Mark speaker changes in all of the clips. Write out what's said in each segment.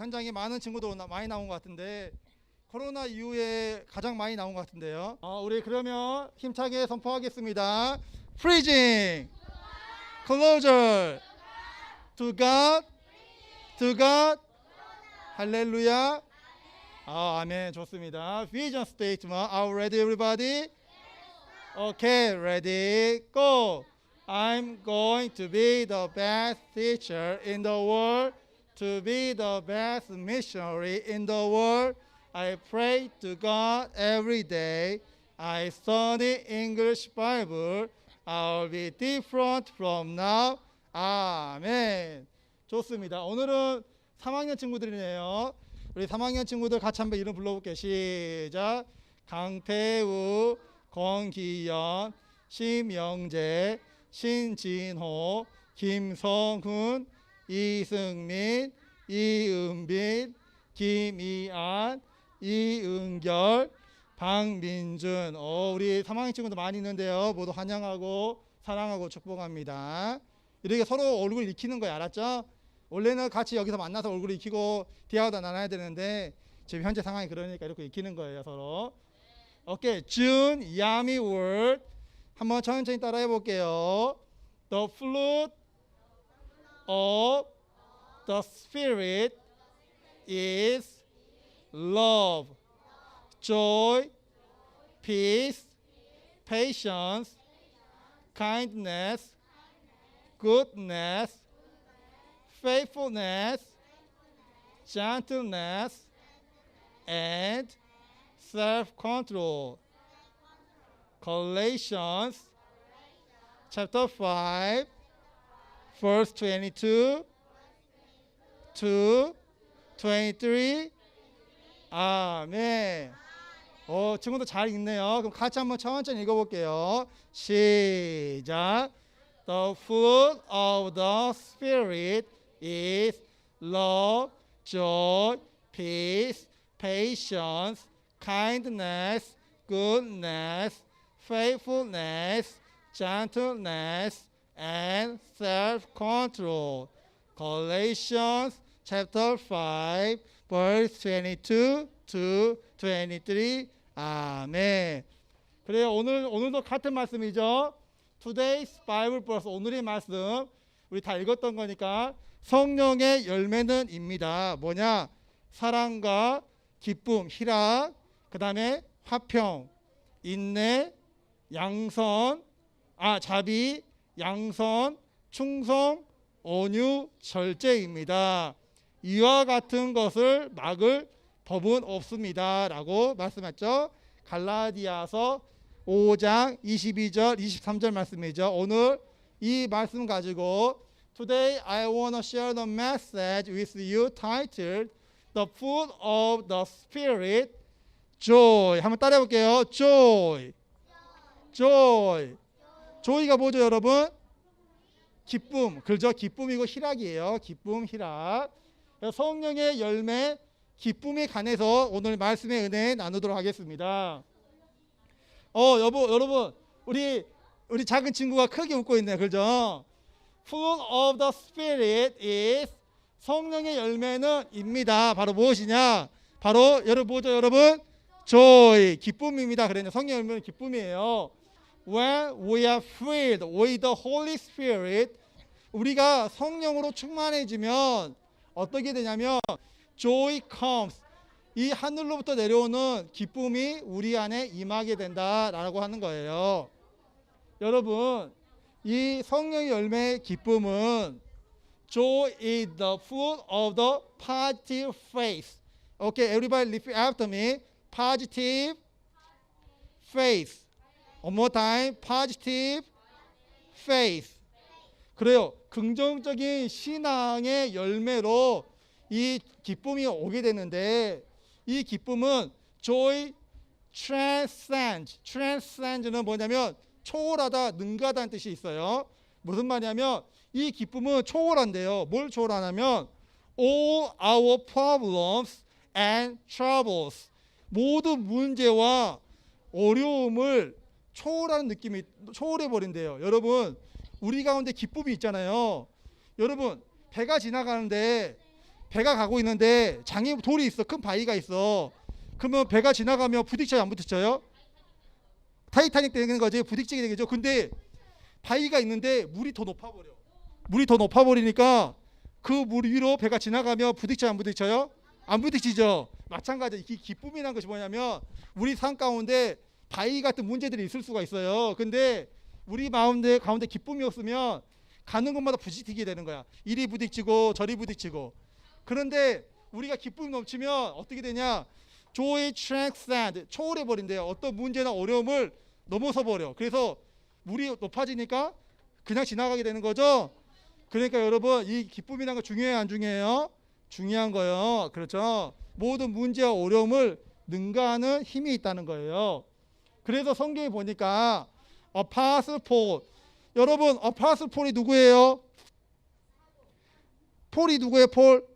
Speaker 1: 현장에 많은 친구들 많이 나온 것 같은데 코로나 이후에 가장 많이 나온 것 같은데요. 우리 그러면 힘차게 선포하겠습니다. Freezing, closer, to God, to God, 할렐루야. 아멘. 좋습니다. Vision statement. Are you ready, everybody? Okay, ready, go. I'm going to be the best teacher in the world, to be the best missionary in the world. I pray to God every day. I study English Bible. I'll be different from now. 아멘. 좋습니다. 오늘은 3학년 친구들이네요. 우리 3학년 친구들 같이 한번 이름 불러볼게요. 시작. 강태우, 권기연, 심영재, 신진호, 김성훈, 이승민, 이은빈, 김이안, 이은결, 박민준. 우리 3학년 친구들 많이 있는데요. 모두 환영하고 사랑하고 축복합니다. 이렇게 서로 얼굴 익히는 거예요. 알았죠? 원래는 같이 여기서 만나서 얼굴 익히고 대화도 나눠야 되는데 지금 현재 상황이 그러니까 이렇게 익히는 거예요. 서로. 오케이. June, yummy word. 한번 천천히 따라해 볼게요. The fruit of the Spirit is love, joy, peace, patience, kindness, goodness, faithfulness, gentleness, and self-control. Galatians chapter 5 verse 22 to 23. 아멘. 친구들 잘 읽네요. 그럼 같이 한번 천천히 읽어볼게요. 시작. The fruit of the Spirit is love, joy, peace, patience, kindness, goodness, faithfulness, gentleness, and self-control. Galatians chapter 5, verse 22 to 23. 아멘. 그래요. 오늘도 같은 말씀이죠. Today's Bible verse, 오늘의 말씀 우리 다 읽었던 거니까 성령의 열매는 입니다. 뭐냐? 사랑과 기쁨, 희락, 그 다음에 화평, 인내, 양선, 자비, 양선, 충성, 온유, 절제입니다. 이와 같은 것을 막을 법은 없습니다. 라고 말씀했죠. 갈라디아서 5장 22절 23절 말씀이죠. 오늘 이 말씀 가지고 Today I want to share the message with you titled The Fruit of the Spirit, Joy. 한번 따라해 볼게요. Joy. Joy. Joy가 뭐죠, 여러분? 기쁨. 그죠? 기쁨이고 희락이에요. 기쁨, 희락. 성령의 열매, 기쁨에 관해서 오늘 말씀의 은혜 나누도록 하겠습니다. 여러분, 우리 작은 친구가 크게 웃고 있네요. 그죠? Fruit of the Spirit is, 성령의 열매는 입니다. 바로 무엇이냐? 바로 여러분 뭐죠, 여러분? Joy, 기쁨입니다. 그랬네요. 성령의 열매는 기쁨이에요. When we are filled with the Holy Spirit, 우리가 성령으로 충만해지면 어떻게 되냐면 Joy comes, 이 하늘로부터 내려오는 기쁨이 우리 안에 임하게 된다라고 하는 거예요. 여러분, 이 성령의 열매의 기쁨은 Joy is the fruit of the positive faith. Okay, everybody repeat after me. Positive faith. One more time. Positive faith. 그래요. 긍정적인 신앙의 열매로 이 기쁨이 오게 되는데 이 기쁨은 joy transcends. transcends는 뭐냐면 초월하다, 능가하다는 뜻이 있어요. 무슨 말이냐면 이 기쁨은 초월한대요. 뭘 초월하냐면 all our problems and troubles, 모든 문제와 어려움을 초월하는 느낌이 초월해 버린대요. 여러분, 우리 가운데 기쁨이 있잖아요. 여러분, 배가 지나가는데 배가 가고 있는데 장이 돌이 있어. 큰 바위가 있어. 그러면 배가 지나가면 부딪혀요, 안 부딪혀요? 타이타닉 되는 거지. 부딪히게 되겠죠. 근데 바위가 있는데 물이 더 높아버려. 물이 더 높아버리니까 그 물 위로 배가 지나가면 부딪혀요, 안 부딪혀요? 안 부딪히죠. 마찬가지. 이 기쁨이라는 것이 뭐냐면 우리 삶 가운데 바위 같은 문제들이 있을 수가 있어요. 근데 우리 마음대 가운데 기쁨이 없으면 가는 곳마다 부딪히게 되는 거야. 이리 부딪히고 저리 부딪히고. 그런데 우리가 기쁨이 넘치면 어떻게 되냐? Joy transcend, 초월해 버린대요. 어떤 문제나 어려움을 넘어서 버려. 그래서 물이 높아지니까 그냥 지나가게 되는 거죠. 그러니까 여러분, 이 기쁨이라는 거 중요해요, 안 중요해요? 중요한 거예요. 그렇죠? 모든 문제와 어려움을 능가하는 힘이 있다는 거예요. 그래서 성경에 보니까 Apostle Paul, 여러분 Apostle Paul이 누구예요? 폴이 누구예요? 폴?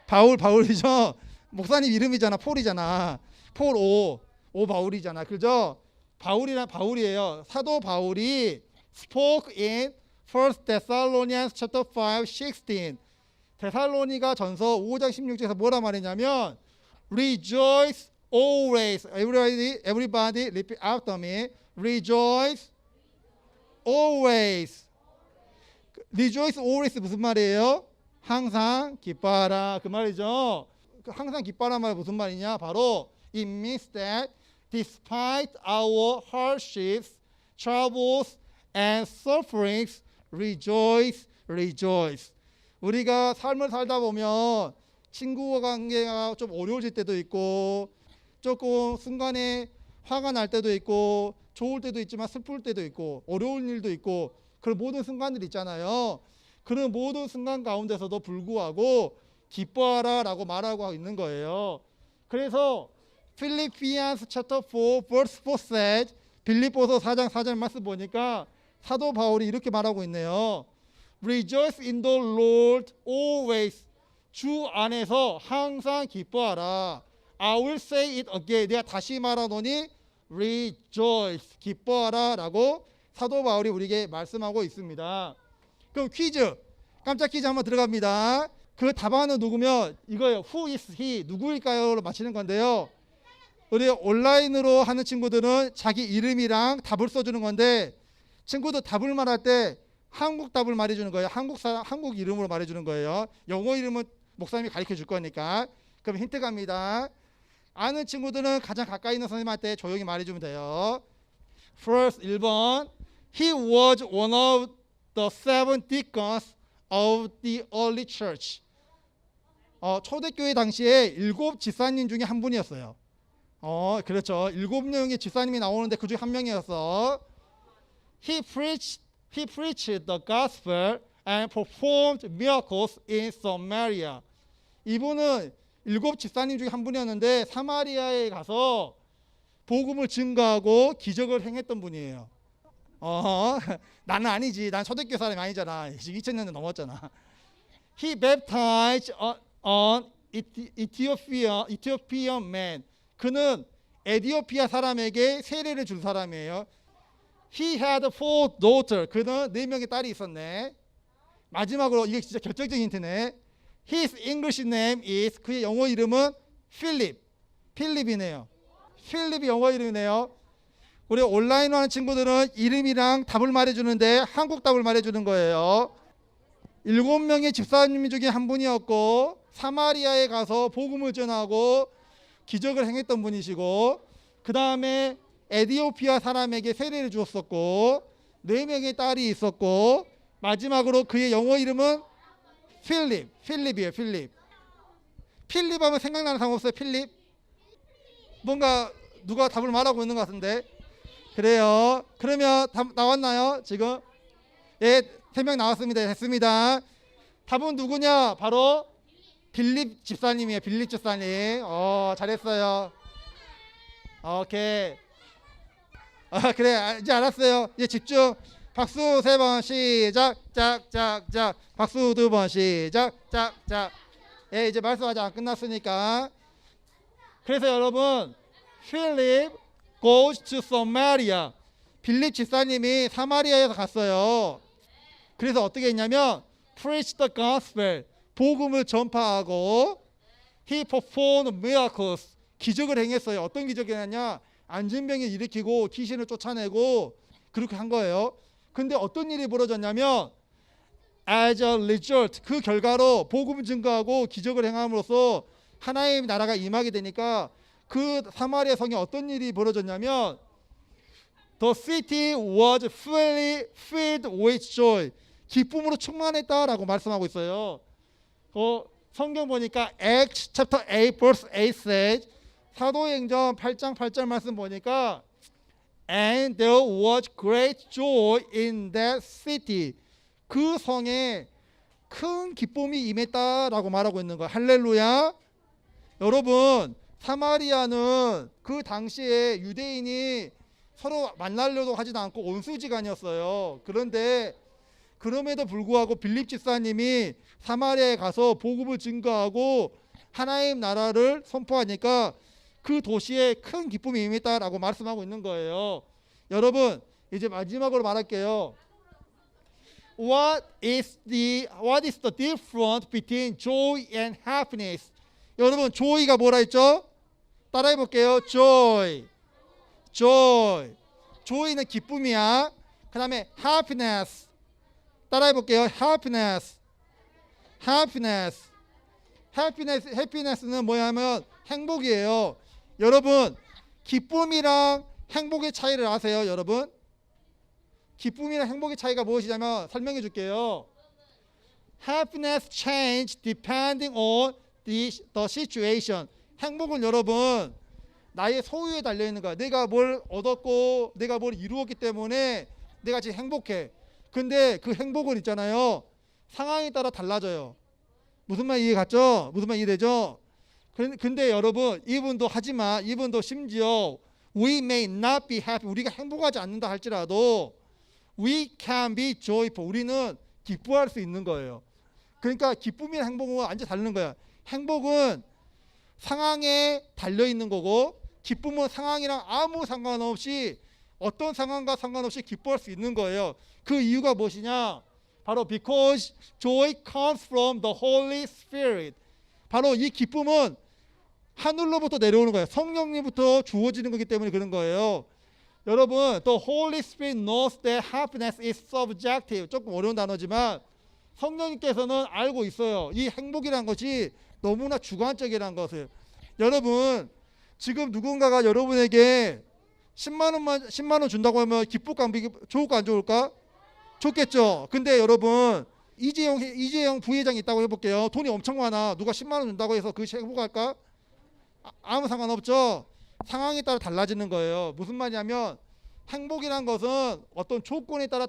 Speaker 1: 바울이죠. 목사님 이름이잖아. 폴이잖아. 폴 오 바울이잖아. 그죠? 바울이에요. 사도 바울이 spoke in 1 Thessalonians chapter 5, 16. 데살로니가 전서 5장 16절에서 뭐라 말했냐면 Rejoice always. Everybody repeat after me. Rejoice always. Rejoice always 무슨 말이에요? 항상 기뻐하라 그 말이죠. 항상 기뻐하라 말 무슨 말이냐? 바로 it means that despite our hardships, troubles, and sufferings, rejoice. 우리가 삶을 살다 보면 친구와 관계가 좀 어려워질 때도 있고 조금 순간에 화가 날 때도 있고 좋을 때도 있지만 슬플 때도 있고 어려운 일도 있고 그런 모든 순간들이 있잖아요. 그런 모든 순간 가운데서도 불구하고 기뻐하라 라고 말하고 있는 거예요. 그래서 Philippians chapter 4 verse 4 says, 빌립보서 4장 4절 말씀 보니까 사도 바울이 이렇게 말하고 있네요. Rejoice in the Lord always. 주 안에서 항상 기뻐하라. I will say it again. 내가 다시 말하노니 rejoice. 기뻐하라 라고 사도 바울이 우리에게 말씀하고 있습니다. 그럼 퀴즈. 깜짝 퀴즈 한번 들어갑니다. 그 답안은 누구면 이거예요. Who is he? 누구일까요?로 맞히는 건데요. 우리 온라인으로 하는 친구들은 자기 이름이랑 답을 써주는 건데 친구들 답을 말할 때 한국 답을 말해주는 거예요. 한국 이름으로 말해주는 거예요. 영어 이름은 목사님이 가르쳐 줄 거니까. 그럼 힌트 갑니다. 아는 친구들은 가장 가까이 있는 선생님한테 조용히 말해주면 돼요. First 1번 He was one of the 7 deacons of the early church. 초대교회 당시에 7 집사님 중에 한 분이었어요. 그렇죠. 7명의 집사님이 나오는데 그 중에 한 명이었어. He preached the gospel and performed miracles in Samaria. 이분은 7 집사님 중에 한 분이었는데 사마리아에 가서 복음을 증거하고 기적을 행했던 분이에요. 나는 아니지. 난 초대교회 사람이 아니잖아. 지금 2000년도 넘었잖아. He baptized an Ethiopian man. 그는 에티오피아 사람에게 세례를 준 사람이에요. He had 4 daughters. 그는 4명의 딸이 있었네. 마지막으로 이게 진짜 결정적인 힌트네. His English name is, 그의 영어 이름은 필립이네요. 필립이 영어 이름이네요. 우리 온라인으로 하는 친구들은 이름이랑 답을 말해주는데 한국 답을 말해주는 거예요. 7명의 집사님 중에 한 분이었고 사마리아에 가서 복음을 전하고 기적을 행했던 분이시고 그 다음에 에티오피아 사람에게 세례를 주었었고 4명의 딸이 있었고 마지막으로 그의 영어 이름은 필립이에요. 필립 하면 생각나는 사람 없어요? 필립? 뭔가 누가 답을 말하고 있는 것 같은데. 그래요. 그러면 답 나왔나요? 지금? 예, 3명 나왔습니다. 됐습니다. 답은 누구냐? 바로 빌립 집사님이에요. 빌립 집사님. 잘했어요. 오케이. 그래, 이제 알았어요. 이제 집중. 박수 3번 시작. 짝짝짝. 박수 2번 시작. 짝짝. 예, 이제 말씀 아직 안 끝났으니까. 그래서 여러분, Philip goes to Samaria. 빌립 집사님이 사마리아에서 갔어요. 그래서 어떻게 했냐면 preach the gospel. 복음을 전파하고 he performed miracles. 기적을 행했어요. 어떤 기적이 했냐? 안진병을 일으키고 귀신을 쫓아내고 그렇게 한 거예요. 근데 어떤 일이 벌어졌냐면 as a result, 그 결과로 복음 증거하고 기적을 행함으로써 하나님의 나라가 임하게 되니까 그 사마리아 성에 어떤 일이 벌어졌냐면 the city was fully filled with joy. 기쁨으로 충만했다라고 말씀하고 있어요. 성경 보니까 Acts chapter 8 verse 8 says, 사도행전 8장 8절 말씀 보니까 and there was great joy in that city. 그 성에 큰 기쁨이 임했다라고 말하고 있는 거예요. 할렐루야. 여러분, 사마리아는 그 당시에 유대인이 서로 만나려고 하지도 않고 온수지간이었어요. 그런데 그럼에도 불구하고 빌립 집사님이 사마리아에 가서 복음을 증거하고 하나님 나라를 선포하니까 그 도시에 큰 기쁨이 임했다라고 말씀하고 있는 거예요. 여러분, 이제 마지막으로 말할게요. What is the difference between joy and happiness? 여러분, joy가 뭐라 했죠? 따라해 볼게요. joy. joy는 기쁨이야. 그 다음에 happiness. 따라해 볼게요. happiness는 뭐냐면 행복이에요. 여러분, 기쁨이랑 행복의 차이를 아세요, 여러분? 기쁨이랑 행복의 차이가 무엇이냐면 설명해 줄게요. Happiness change depending on the situation. 행복은 여러분 나의 소유에 달려 있는 거야. 내가 뭘 얻었고 내가 뭘 이루었기 때문에 내가 지금 행복해. 근데 그 행복은 있잖아요. 상황에 따라 달라져요. 무슨 말 이해 갔죠? 무슨 말 이해되죠? 근데 여러분, 이분도 심지어 we may not be happy. 우리가 행복하지 않는다 할지라도 we can be joyful. 우리는 기뻐할 수 있는 거예요. 그러니까 기쁨이랑 행복은 완전 다른 거야. 행복은 상황에 달려 있는 거고 기쁨은 상황이랑 아무 상관없이 어떤 상황과 상관없이 기뻐할 수 있는 거예요. 그 이유가 무엇이냐? 바로 because joy comes from the Holy Spirit. 바로 이 기쁨은 하늘로부터 내려오는 거예요. 성령님부터 주어지는 거기 때문에 그런 거예요. 여러분, the Holy Spirit knows that happiness is subjective. 조금 어려운 단어지만 성령님께서는 알고 있어요. 이 행복이란 것이 너무나 주관적이라는 것을. 여러분, 지금 누군가가 여러분에게 10만 원 준다고 하면 기쁠까 좋을까 안 좋을까? 좋겠죠. 근데 여러분, 이재용 부회장이 있다고 해볼게요. 돈이 엄청 많아. 누가 10만 원 준다고 해서 그것이 행복할까? 아무 상관없죠. 상황에 따라 달라지는 거예요. 무슨 말이냐면 행복이란 것은 어떤 조건에 따라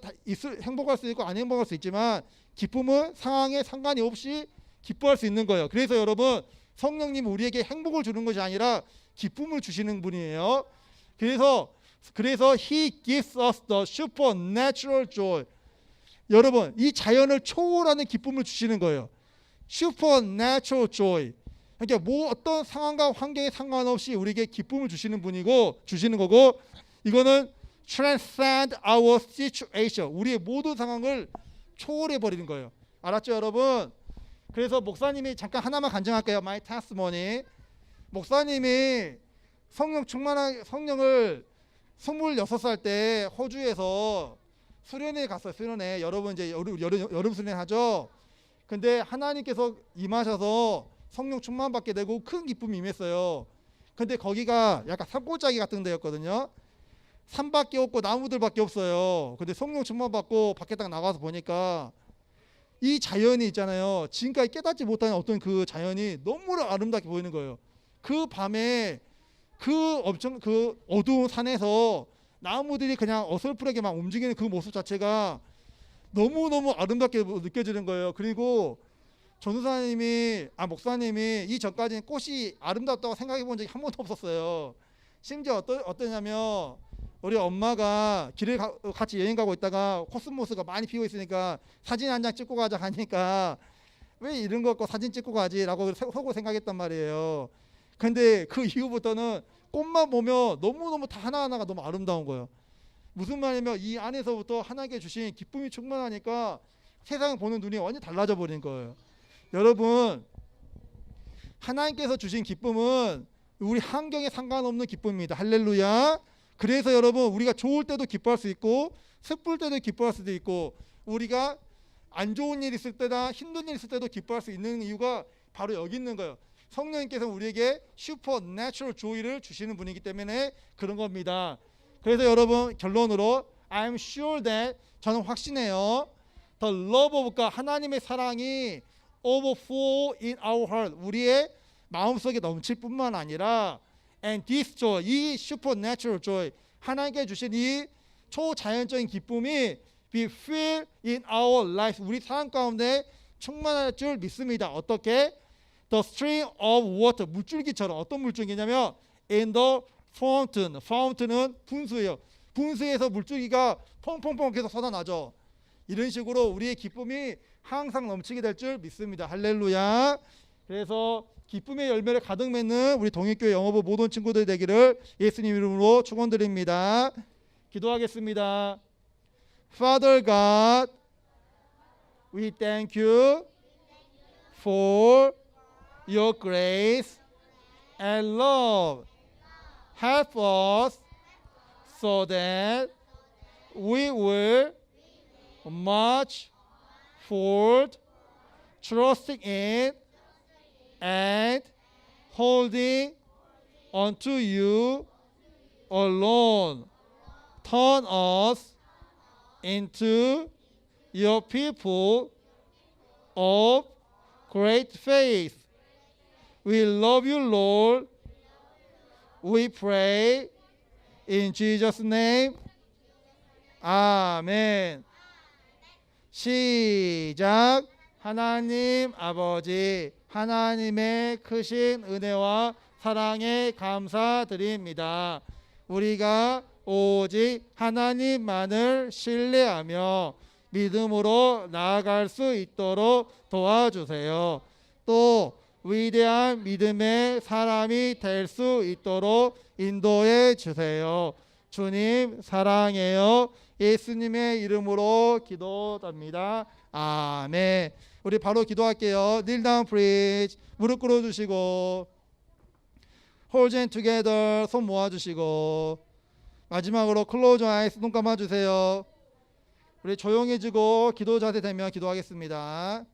Speaker 1: 행복할 수 있고 안 행복할 수 있지만 기쁨은 상황에 상관이 없이 기뻐할 수 있는 거예요. 그래서 여러분, 성령님은 우리에게 행복을 주는 것이 아니라 기쁨을 주시는 분이에요. 그래서 He gives us the supernatural joy. 여러분, 이 자연을 초월하는 기쁨을 주시는 거예요. supernatural joy. 그러니까 뭐 어떤 상황과 환경에 상관없이 우리에게 기쁨을 주시는 거고, 이거는 transcend our situation. 우리의 모든 상황을 초월해 버리는 거예요. 알았죠, 여러분? 그래서 목사님이 잠깐 하나만 간증할게요. My testimony. 목사님이 성령을 26살 때 호주에서 수련회 갔어요. 수련회. 여러분 이제 여름 수련회 하죠. 근데 하나님께서 임하셔서 성령 충만 받게 되고 큰 기쁨이 임했어요. 근데 거기가 약간 산골짜기 같은 데였거든요. 산밖에 없고 나무들밖에 없어요. 근데 성령 충만 받고 밖에 딱 나가서 보니까 이 자연이 있잖아요. 지금까지 깨닫지 못하는 어떤 그 자연이 너무나 아름답게 보이는 거예요. 그 밤에 그 어두운 산에서 나무들이 그냥 어설프게 막 움직이는 그 모습 자체가 너무너무 아름답게 느껴지는 거예요. 그리고 목사님이 이 전까지는 꽃이 아름답다고 생각해 본 적이 한 번도 없었어요. 심지어 어떠냐면 우리 엄마가 길을 같이 여행 가고 있다가 코스모스가 많이 피어 있으니까 사진 한 장 찍고 가자 하니까 왜 이런 거 갖고 사진 찍고 가지라고 속으로 생각했단 말이에요. 근데 그 이후부터는 꽃만 보면 너무너무 다 하나하나가 너무 아름다운 거예요. 무슨 말이냐면 이 안에서부터 하나님께 주신 기쁨이 충만하니까 세상을 보는 눈이 완전히 달라져 버린 거예요. 여러분, 하나님께서 주신 기쁨은 우리 환경에 상관없는 기쁨입니다. 할렐루야. 그래서 여러분, 우리가 좋을 때도 기뻐할 수 있고 슬플 때도 기뻐할 수도 있고, 우리가 안 좋은 일 있을 때나 힘든 일 있을 때도 기뻐할 수 있는 이유가 바로 여기 있는 거예요. 성령님께서 우리에게 슈퍼내추럴 조이를 주시는 분이기 때문에 그런 겁니다. 그래서 여러분, 결론으로 I'm sure that, 저는 확신해요, The love of God, 하나님의 사랑이 overflow in our heart, 우리의 마음속에 넘칠 뿐만 아니라 and this joy, 이 supernatural joy, 하나님께 주신 이 초자연적인 기쁨이 be filled in our life, 우리 삶 가운데 충만할 줄 믿습니다. 어떻게? The stream of water, 물줄기처럼. 어떤 물줄기냐면 in the fountain, fountain은 분수예요. 분수에서 물줄기가 펑펑펑 계속 쏟아나죠. 이런 식으로 우리의 기쁨이 항상 넘치게 될 줄 믿습니다. 할렐루야. 그래서 기쁨의 열매를 가득 맺는 우리 동일교회 영어부 모든 친구들 되기를 예수님 이름으로 축원드립니다. 기도하겠습니다. Father God, we thank you for your grace and love. Help us so that we will march forward, trusting in and holding unto you alone. Turn us into your people of great faith. We love you, Lord. We pray in Jesus' name. 아멘. 시작. 하나님 아버지, 하나님의 크신 은혜와 사랑에 감사드립니다. 우리가 오직 하나님만을 신뢰하며 믿음으로 나아갈 수 있도록 도와주세요. 또 위대한 믿음의 사람이 될 수 있도록 인도해 주세요. 주님 사랑해요. 예수님의 이름으로 기도합니다. 아멘. 우리 바로 기도할게요. Kneel down please. 무릎 꿇어주시고, Hold hands together. 손 모아주시고, 마지막으로 Close your eyes. 눈 감아주세요. 우리 조용해지고 기도 자세 되면 기도하겠습니다.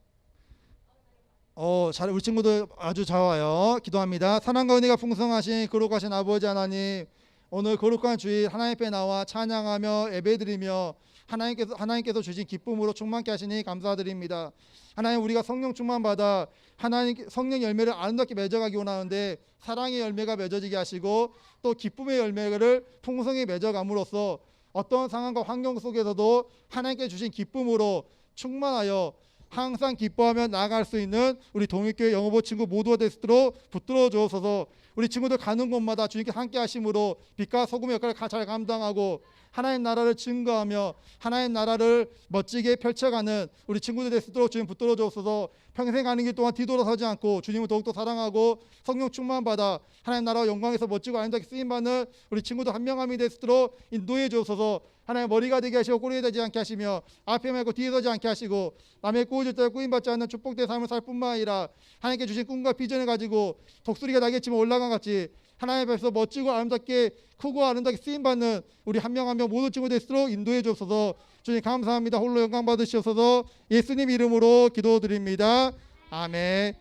Speaker 1: 우리 친구들 아주 잘 와요. 기도합니다. 사랑과 은혜가 풍성하신 거룩하신 아버지 하나님, 오늘 거룩한 주일 하나님 앞에 나와 찬양하며 예배드리며 하나님께서 주신 기쁨으로 충만케 하시니 감사드립니다. 하나님, 우리가 성령 충만받아 하나님 성령 열매를 아름답게 맺어가기 원하는데 사랑의 열매가 맺어지게 하시고 또 기쁨의 열매를 풍성히 맺어감으로써 어떤 상황과 환경 속에서도 하나님께 주신 기쁨으로 충만하여 항상 기뻐하며 나아갈 수 있는 우리 동일교회 영어부 친구 모두가 될 수 있도록 붙들어 주옵소서. 우리 친구들 가는 곳마다 주님께 함께 하심으로 빛과 소금의 역할을 잘 감당하고 하나님 나라를 증거하며 하나님 나라를 멋지게 펼쳐가는 우리 친구들 될 수 있도록 주님 붙들어 주옵소서. 평생 가는 길 동안 뒤돌아서지 않고 주님을 더욱더 사랑하고 성령 충만받아 하나님 나라와 영광에서 멋지고 아름답게 쓰임받는 우리 친구들 한 명 한 명이 될 수 있도록 인도해 주옵소서. 하나님, 머리가 되게 하시고 꼬리가 되지 않게 하시며 앞에 말고 뒤에 서지 않게 하시고 남의 꾸어질 때 꾸임받지 않는 축복된 삶을 살 뿐만 아니라 하나님께 주신 꿈과 비전을 가지고 독수리가 날개치며 올라간 같이 하나님 앞에서 멋지고 아름답게 크고 아름답게 쓰임받는 우리 한 명 한 명 모든 친구들 될수록 인도해 주옵소서. 주님 감사합니다. 홀로 영광 받으시옵소서. 예수님 이름으로 기도드립니다. 아멘.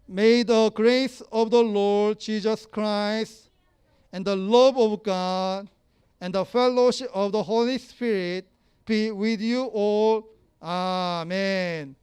Speaker 1: May the grace of the Lord Jesus Christ and the love of God and the fellowship of the Holy Spirit be with you all. Amen.